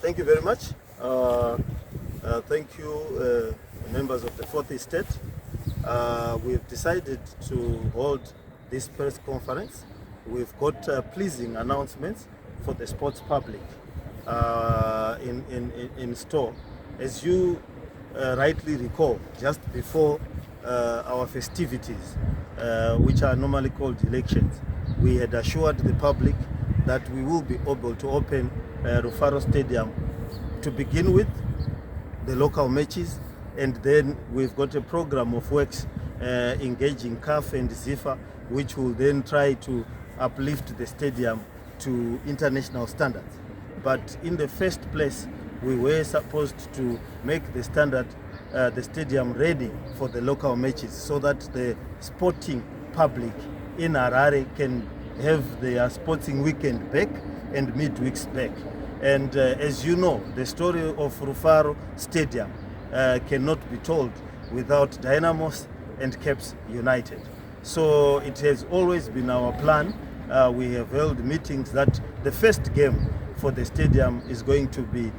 Thank you very much. Thank you, members of the Fourth Estate. We've decided to hold this press conference. We've got pleasing announcements for the sports public in store. As you rightly recall, just before our festivities, which are normally called elections, we had assured the public that we will be able to open Rufaro Stadium to begin with, the local matches, and then we've got a program of works engaging CAF and ZIFA, which will then try to uplift the stadium to international standards. But in the first place, we were supposed to make the stadium ready for the local matches so that the sporting public in Harare can have their sporting weekend back and midweeks back. And as you know, the story of Rufaro Stadium cannot be told without Dynamos and Caps United. So it has always been our plan. We have held meetings that the first game for the stadium is going to be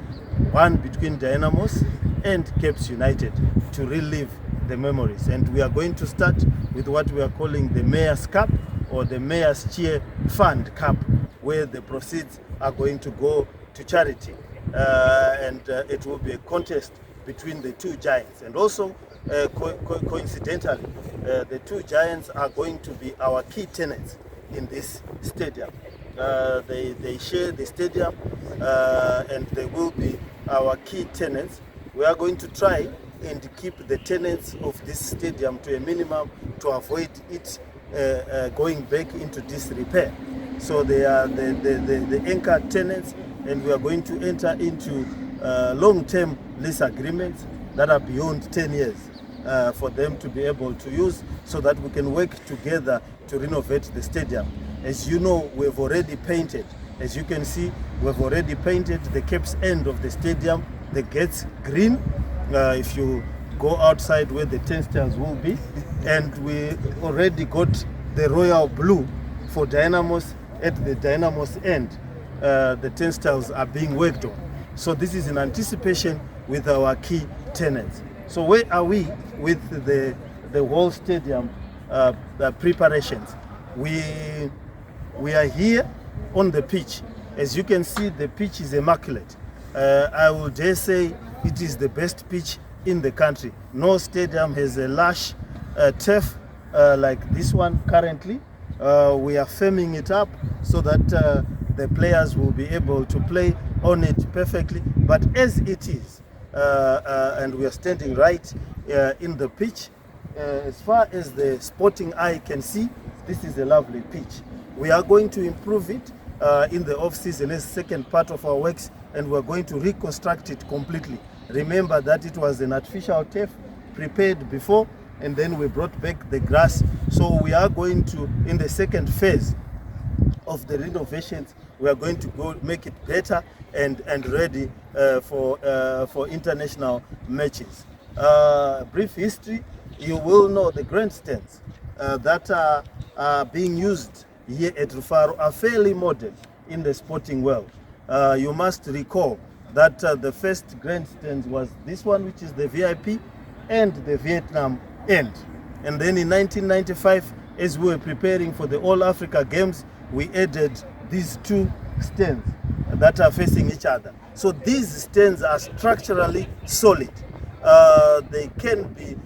one between Dynamos and Caps United to relive the memories. And we are going to start with what we are calling the Mayor's Cup, or the Mayor's Cheer Fund Cup, where the proceeds are going to go to charity. It will be a contest between the two giants. And also, coincidentally, the two giants are going to be our key tenants in this stadium. They share the stadium and they will be our key tenants. We are going to try and keep the tenants of this stadium to a minimum to avoid it going back into disrepair. So they are the anchor tenants, and we are going to enter into long-term lease agreements that are beyond 10 years for them to be able to use, so that we can work together to renovate the stadium. As you know, we've already painted. As you can see, we've already painted the Caps end of the stadium, the gates green. If you go outside where the turnstiles will be, and we already got the royal blue for Dynamos at the Dynamos end. The turnstiles are being worked on. So this is in anticipation with our key tenants. So where are we with the whole stadium preparations? We are here on the pitch. As you can see, the pitch is immaculate. I will dare say it is the best pitch in the country. No stadium has a lush turf like this one currently. We are firming it up so that the players will be able to play on it perfectly. But as it is, and we are standing right in the pitch, as far as the sporting eye can see, this is a lovely pitch. We are going to improve it in the off-season as second part of our works, and we're going to reconstruct it completely. Remember that it was an artificial turf prepared before, and then we brought back the grass. So we are going to, in the second phase of the renovations, we are going to go make it better and ready for international matches. Brief history, you will know the grandstands that are being used here at Rufaro are fairly modern in the sporting world. You must recall that the first grandstand was this one, which is the VIP and the Vietnam end. And then in 1995, as we were preparing for the All Africa Games, we added these two stands that are facing each other. So these stands are structurally solid. They can be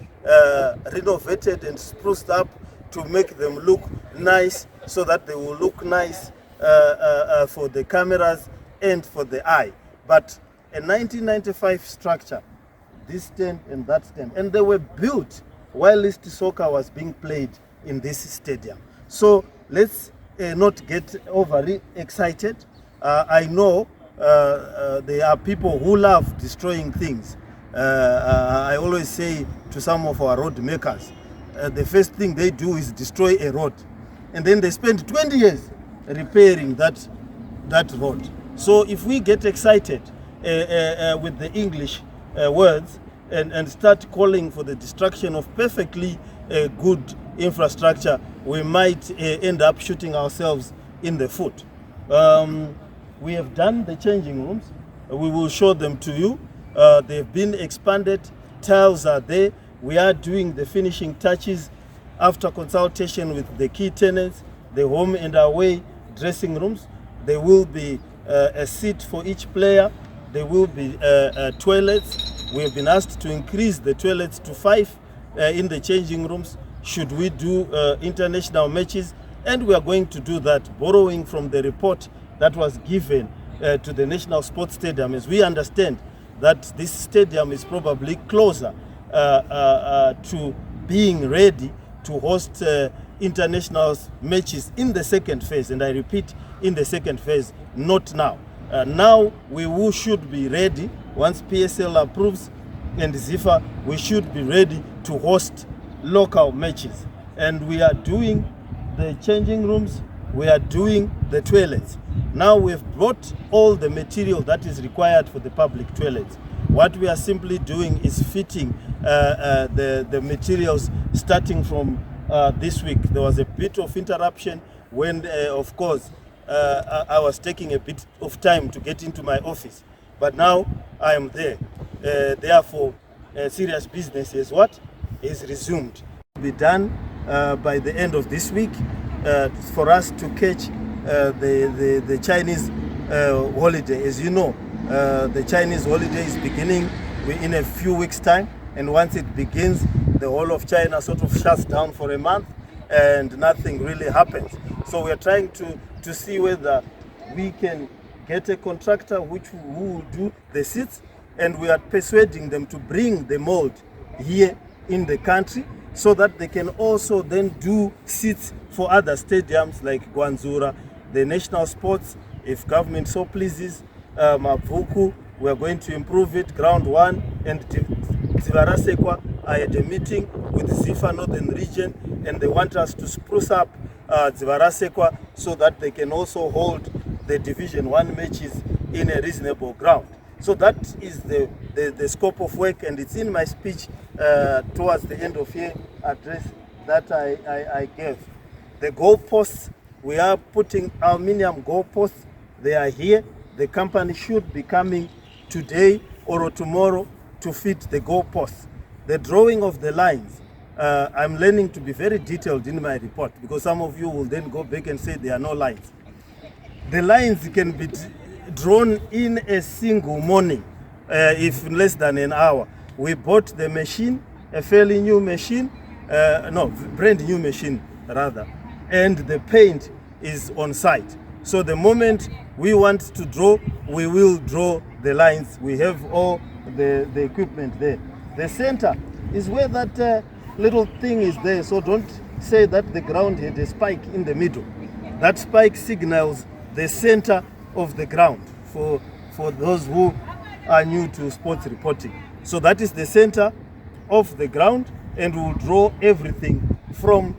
renovated and spruced up to make them look nice, so that they will look nice for the cameras and for the eye. But a 1995 structure, this stand and that stand, and they were built while List Soccer was being played in this stadium. So let's not get overly excited. I know there are people who love destroying things. I always say to some of our road makers, the first thing they do is destroy a road, and then they spend 20 years repairing that road. So if we get excited with the English words and start calling for the destruction of perfectly good infrastructure, we might end up shooting ourselves in the foot. We have done the changing rooms. we will show them to you. They've been expanded, tiles are there. We are doing the finishing touches after consultation with the key tenants, the home and away dressing rooms. There will be a seat for each player. There will be toilets. We have been asked to increase the toilets to 5 in the changing rooms should we do international matches, and we are going to do that borrowing from the report that was given to the National Sports Stadium, as we understand that this stadium is probably closer to being ready to host international matches in the second phase. And I repeat, in the second phase, not now. Now we should be ready once PSL approves and ZIFA, we should be ready to host local matches. And we are doing the changing rooms, we are doing the toilets. Now we've brought all the material that is required for the public toilets. What we are simply doing is fitting the materials starting from this week. There was a bit of interruption when, of course, I was taking a bit of time to get into my office. But now I am there. Therefore, serious business is resumed. Be done by the end of this week for us to catch the Chinese holiday. As you know, the Chinese holiday is beginning in a few weeks' time, and once it begins, the whole of China sort of shuts down for a month and nothing really happens. So we are trying to see whether we can get a contractor who will do the seats, and we are persuading them to bring the mold here in the country so that they can also then do seats for other stadiums like Gwanzura, the national sports, if government so pleases, Mapuku, we are going to improve it, Ground 1, and Dzivarasekwa. I had a meeting with ZIFA Northern Region, and they want us to spruce up Dzivarasekwa so that they can also hold the Division 1 matches in a reasonable ground. So that is the scope of work, and it's in my speech towards the end of year address that I gave. The goalposts, we are putting aluminium goalposts. They are here. The company should be coming today or tomorrow to fit the goalposts. The drawing of the lines, I'm learning to be very detailed in my report, because some of you will then go back and say there are no lines. The lines can be drawn in a single morning, if less than an hour. We bought the machine, a fairly new machine, brand new machine rather, and the paint is on site. So the moment we want to draw, we will draw the lines. We have all the equipment there. The center is where that little thing is there, so don't say that the ground had a spike in the middle. That spike signals the center of the ground for those who are new to sports reporting. So that is the center of the ground, and we'll draw everything from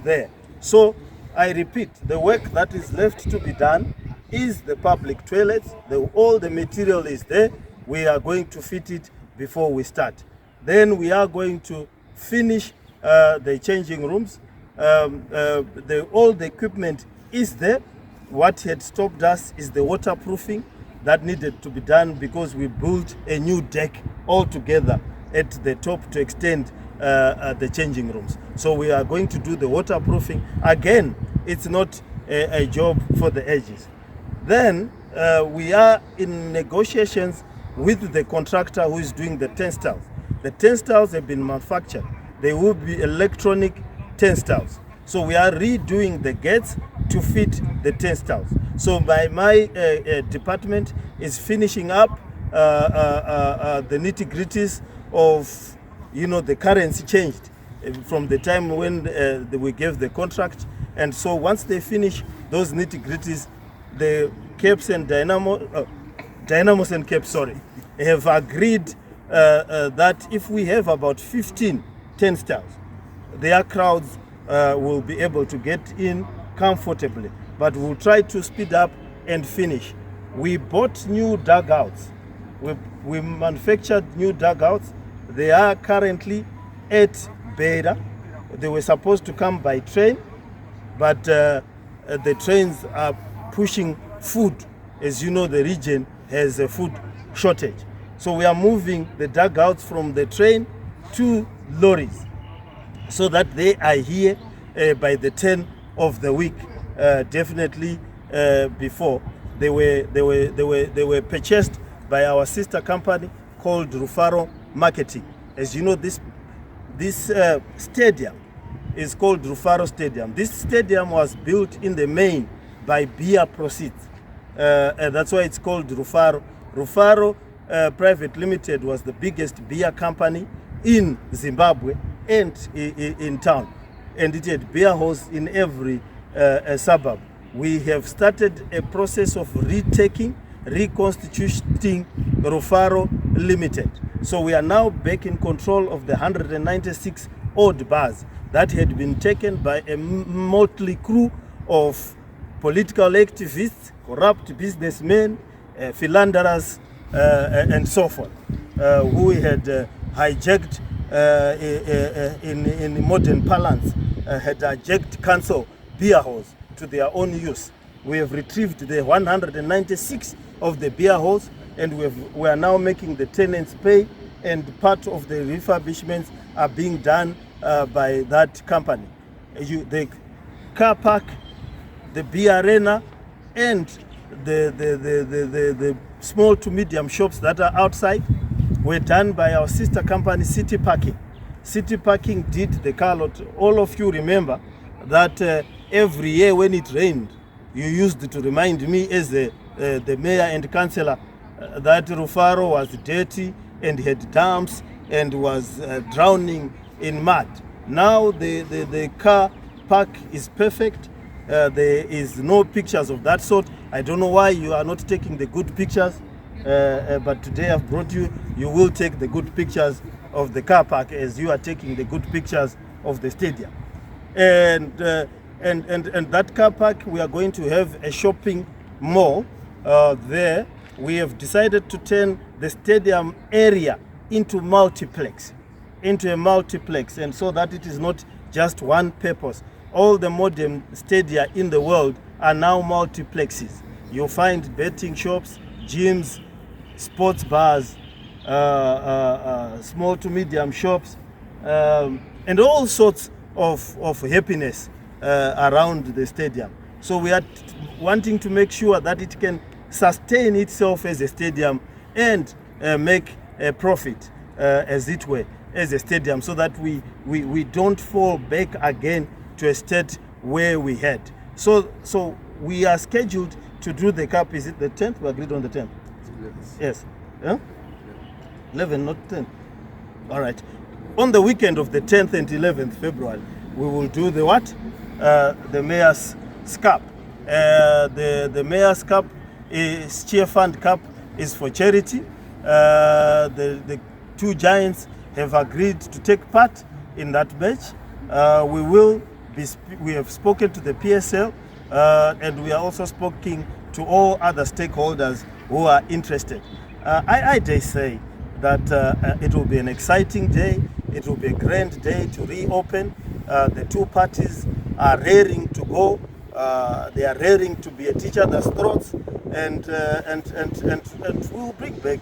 there. So I repeat, the work that is left to be done is the public toilets. All the material is there. We are going to fit it before we start. Then we are going to finish the changing rooms. All the equipment is there. What had stopped us is the waterproofing that needed to be done, because we built a new deck altogether at the top to extend the changing rooms. So we are going to do the waterproofing. Again, it's not a job for the edges. Then we are in negotiations with the contractor who is doing the turnstiles. The turnstiles have been manufactured. They will be electronic turnstiles. So we are redoing the gates to fit the turnstiles. So my department is finishing up the nitty-gritties of, the currency changed from the time when we gave the contract. And so once they finish those nitty-gritties, the Capes and Dynamos and Capes, have agreed that if we have about 15 turnstiles, their crowds will be able to get in comfortably. But we'll try to speed up and finish. We bought new dugouts. We manufactured new dugouts. They are currently at Beira. They were supposed to come by train, but the trains are pushing food. As you know, the region has a food shortage. So we are moving the dugouts from the train to lorries, so that they are here by the 10th of the week. Definitely before they were purchased by our sister company called Rufaro Marketing. As you know, this stadium is called Rufaro Stadium. This stadium was built in the main by beer proceeds. That's why it's called Rufaro. Rufaro Private Limited was the biggest beer company in Zimbabwe and in town, and it had beer halls in every suburb. We have started a process of reconstituting Rufaro Limited. So we are now back in control of the 196 odd bars that had been taken by a motley crew of political activists, corrupt businessmen, philanderers, and so forth, who had hijacked, in modern parlance, had hijacked council beer halls to their own use. We have retrieved the 196 of the beer halls, and we are now making the tenants pay, and part of the refurbishments are being done by that company. The car park, the beer arena, and the small to medium shops that are outside were done by our sister company, City Parking. City Parking did the car lot. All of you remember that every year when it rained, you used to remind me as the mayor and councillor that Rufaro was dirty and had dumps and was drowning in mud. Now the car park is perfect. There is no pictures of that sort. I don't know why you are not taking the good pictures, but today I've brought you. You will take the good pictures of the car park as you are taking the good pictures of the stadium. And that car park, we are going to have a shopping mall there. We have decided to turn the stadium area into a multiplex, and so that it is not just one purpose. All the modern stadia in the world are now multiplexes. You'll find betting shops, gyms, sports bars, small to medium shops, and all sorts of happiness around the stadium. So we are wanting to make sure that it can sustain itself as a stadium and make a profit, as it were, as a stadium, so that we don't fall back again to a state where we had. So we are scheduled to do the cup. Is it the 10th? We agreed on the 10th. Yes. Huh? 11, not 10. All right. On the weekend of the 10th and 11th February, we will do the what? The Mayor's Cup. The Mayor's Cup is Cheer Fund Cup is for charity. The two giants have agreed to take part in that match. We have spoken to the PSL, and we are also speaking to all other stakeholders who are interested. I dare say that it will be an exciting day. It will be a grand day to reopen. The two parties are raring to go. They are raring to be at each other's throats, and we'll bring back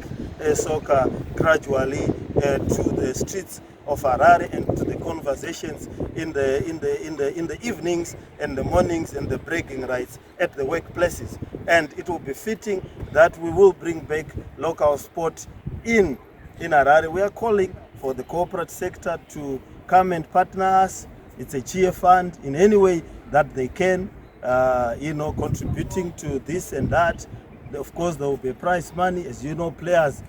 soccer gradually to the streets of Harare and to the conversations in the evenings and the mornings and the bragging rights at the workplaces. And it will be fitting that we will bring back local sport in Harare. We are calling for the corporate sector to come and partner us. It's a cheer fund in any way that they can, contributing to this and that. Of course, there will be prize money. As you know, players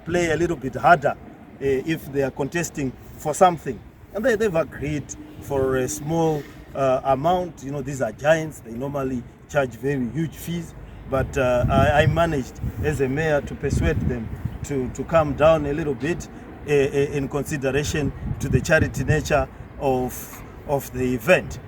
play a little bit harder if they are contesting for something. And they've agreed for a small amount. You know, these are giants. They normally charge very huge fees. But I managed as a mayor to persuade them to come down a little bit in consideration to the charity nature of the event.